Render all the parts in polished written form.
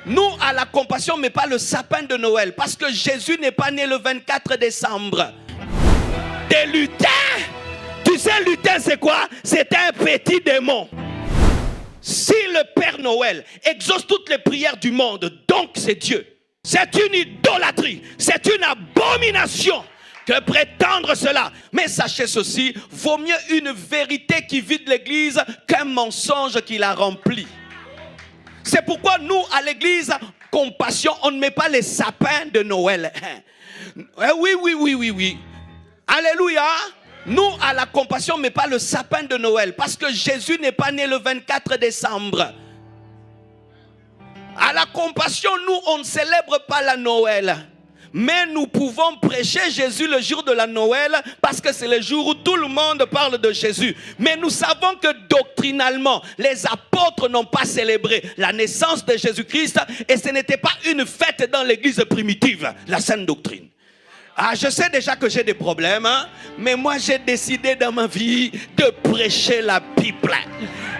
Nous, à la compassion, mais pas le sapin de Noël. Parce que Jésus n'est pas né le 24 décembre. Des lutins. Tu sais, lutin, c'est quoi? C'est un petit démon. Si le Père Noël exauce toutes les prières du monde, donc c'est Dieu. C'est une idolâtrie. C'est une abomination que prétendre cela. Mais sachez ceci, vaut mieux une vérité qui vide l'église qu'un mensonge qui la remplit. C'est pourquoi nous, à l'église Compassion, on ne met pas les sapins de Noël. Oui. Alléluia. Nous, à la Compassion, on ne met pas le sapin de Noël. Parce que Jésus n'est pas né le 24 décembre. À la Compassion, nous, on ne célèbre pas la Noël. Mais nous pouvons prêcher Jésus le jour de la Noël parce que c'est le jour où tout le monde parle de Jésus. Mais nous savons que doctrinalement, les apôtres n'ont pas célébré la naissance de Jésus-Christ et ce n'était pas une fête dans l'église primitive, la sainte doctrine. Ah, je sais déjà que j'ai des problèmes, hein, mais moi j'ai décidé dans ma vie de prêcher la Bible.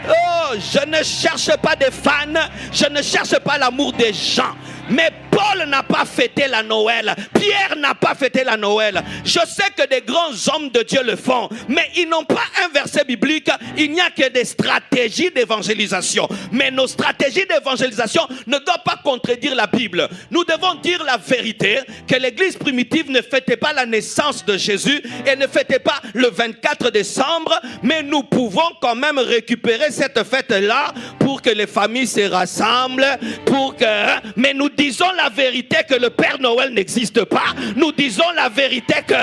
Oh, je ne cherche pas des fans, je ne cherche pas l'amour des gens. Mais Paul n'a pas fêté la Noël. Pierre n'a pas fêté la Noël. Je sais que des grands hommes de Dieu le font. Mais ils n'ont pas un verset biblique. Il n'y a que des stratégies d'évangélisation. Mais nos stratégies d'évangélisation ne doivent pas contredire la Bible. Nous devons dire la vérité. Que l'église primitive ne fêtait pas la naissance de Jésus. Et ne fêtait pas le 24 décembre. Mais nous pouvons quand même récupérer cette fête-là. Pour que les familles se rassemblent. Mais nous disons la vérité que le Père Noël n'existe pas. Nous disons la vérité que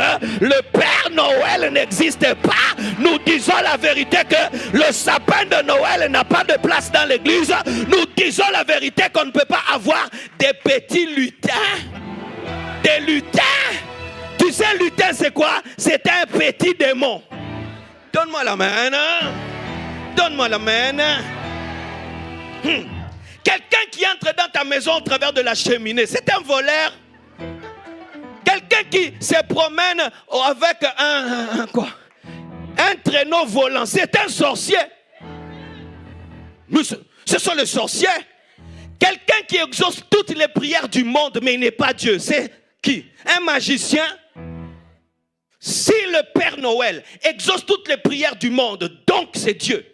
le Père Noël n'existe pas. Nous disons la vérité que le sapin de Noël n'a pas de place dans l'église. Nous disons la vérité qu'on ne peut pas avoir des petits lutins. Des lutins. Tu sais, lutin, c'est quoi? C'est un petit démon. Donne-moi la main. Donne-moi la main. Quelqu'un qui entre dans ta maison au travers de la cheminée, c'est un voleur. Quelqu'un qui se promène avec un traîneau volant, c'est un sorcier. Ce sont les sorciers. Quelqu'un qui exauce toutes les prières du monde, mais il n'est pas Dieu, c'est qui? Un magicien. Si le Père Noël exauce toutes les prières du monde, donc c'est Dieu.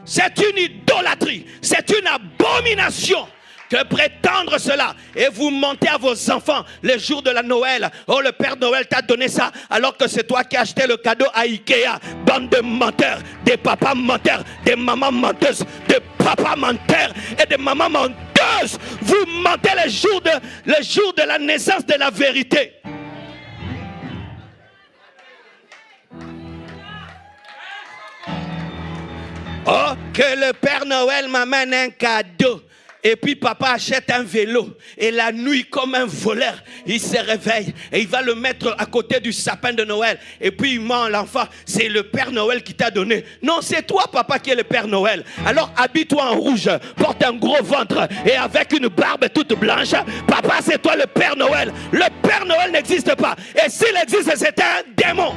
C'est une idolâtrie, c'est une abomination que prétendre cela. Et vous mentez à vos enfants le jour de la Noël. Oh, le Père Noël t'a donné ça alors que c'est toi qui as acheté le cadeau à Ikea. Bande de menteurs, des papas menteurs, des mamans menteuses, des papas menteurs et des mamans menteuses. Vous mentez le jour de la naissance de la vérité. Oh, que le Père Noël m'amène un cadeau. Et puis papa achète un vélo. Et la nuit, comme un voleur, il se réveille. Et il va le mettre à côté du sapin de Noël. Et puis il ment à l'enfant. C'est le Père Noël qui t'a donné. Non, c'est toi papa qui est le Père Noël. Alors habille-toi en rouge. Porte un gros ventre. Et avec une barbe toute blanche. Papa, c'est toi le Père Noël. Le Père Noël n'existe pas. Et s'il existe, c'est un démon.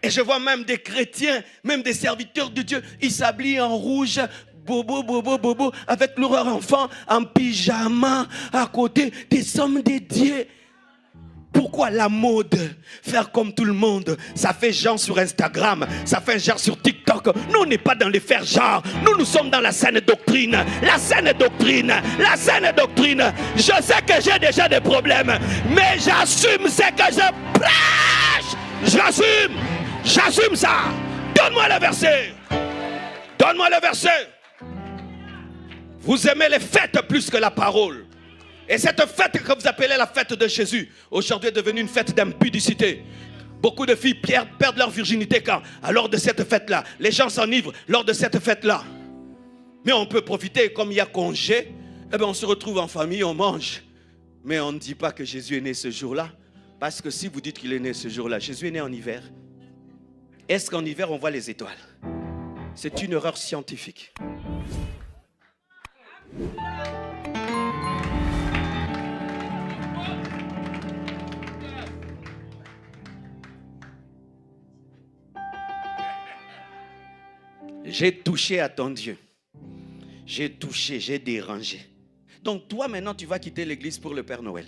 Et je vois même des chrétiens, même des serviteurs de Dieu, ils s'habillent en rouge, bobo, avec leur enfant en pyjama, à côté des hommes dédiés. Pourquoi la mode? Faire comme tout le monde. Ça fait genre sur Instagram, ça fait genre sur TikTok. Nous, on n'est pas dans les faire genre. Nous sommes dans la saine doctrine. La saine doctrine. La saine doctrine. Je sais que j'ai déjà des problèmes, mais j'assume ce que je prêche. J'assume. J'assume ça. Donne-moi le verset. Donne-moi le verset. Vous aimez les fêtes plus que la parole. Et cette fête que vous appelez la fête de Jésus, aujourd'hui est devenue une fête d'impudicité. Beaucoup de filles perdent leur virginité quand? Lors de cette fête-là. Les gens s'enivrent lors de cette fête-là. Mais on peut profiter, comme il y a congé, eh bien on se retrouve en famille, on mange. Mais on ne dit pas que Jésus est né ce jour-là. Parce que si vous dites qu'il est né ce jour-là, Jésus est né en hiver. Est-ce qu'en hiver, on voit les étoiles? C'est une erreur scientifique. J'ai touché à ton Dieu. J'ai touché, j'ai dérangé. Donc toi maintenant tu vas quitter l'église pour le Père Noël.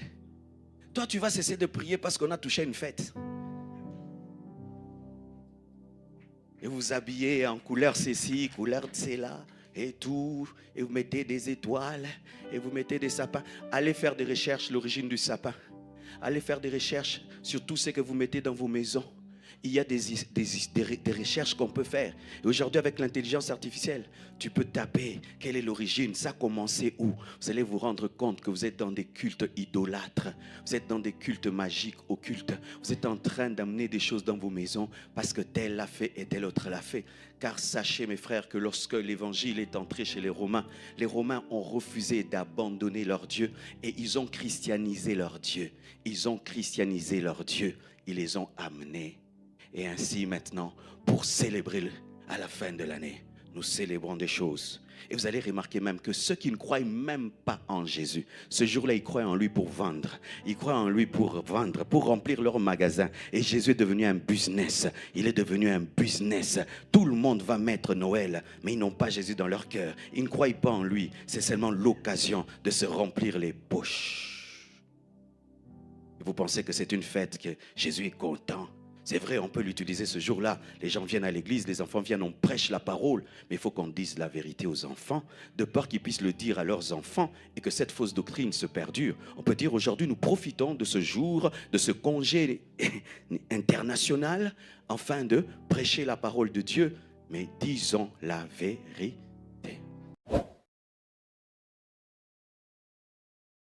Toi tu vas cesser de prier parce qu'on a touché une fête. Et vous vous habillez en couleur ceci, couleur de cela et tout. Et vous mettez des étoiles et vous mettez des sapins. Allez faire des recherches sur l'origine du sapin. Allez faire des recherches sur tout ce que vous mettez dans vos maisons. Il y a des recherches qu'on peut faire. Et aujourd'hui, avec l'intelligence artificielle, tu peux taper quelle est l'origine, ça a commencé où. Vous allez vous rendre compte que vous êtes dans des cultes idolâtres. Vous êtes dans des cultes magiques, occultes. Vous êtes en train d'amener des choses dans vos maisons parce que tel l'a fait et tel autre l'a fait. Car sachez, mes frères, que lorsque l'évangile est entré chez les Romains ont refusé d'abandonner leur Dieu et ils ont christianisé leur Dieu. Ils ont christianisé leur Dieu. Ils les ont amenés. Et ainsi maintenant, pour célébrer à la fin de l'année, nous célébrons des choses. Et vous allez remarquer même que ceux qui ne croient même pas en Jésus, ce jour-là, ils croient en lui pour vendre. Ils croient en lui pour vendre, pour remplir leur magasin. Et Jésus est devenu un business. Il est devenu un business. Tout le monde va mettre Noël, mais ils n'ont pas Jésus dans leur cœur. Ils ne croient pas en lui. C'est seulement l'occasion de se remplir les poches. Vous pensez que c'est une fête, que Jésus est content? C'est vrai, on peut l'utiliser ce jour-là. Les gens viennent à l'église, les enfants viennent, on prêche la parole. Mais il faut qu'on dise la vérité aux enfants, de peur qu'ils puissent le dire à leurs enfants et que cette fausse doctrine se perdure. On peut dire aujourd'hui, nous profitons de ce jour, de ce congé international, afin de prêcher la parole de Dieu. Mais disons la vérité.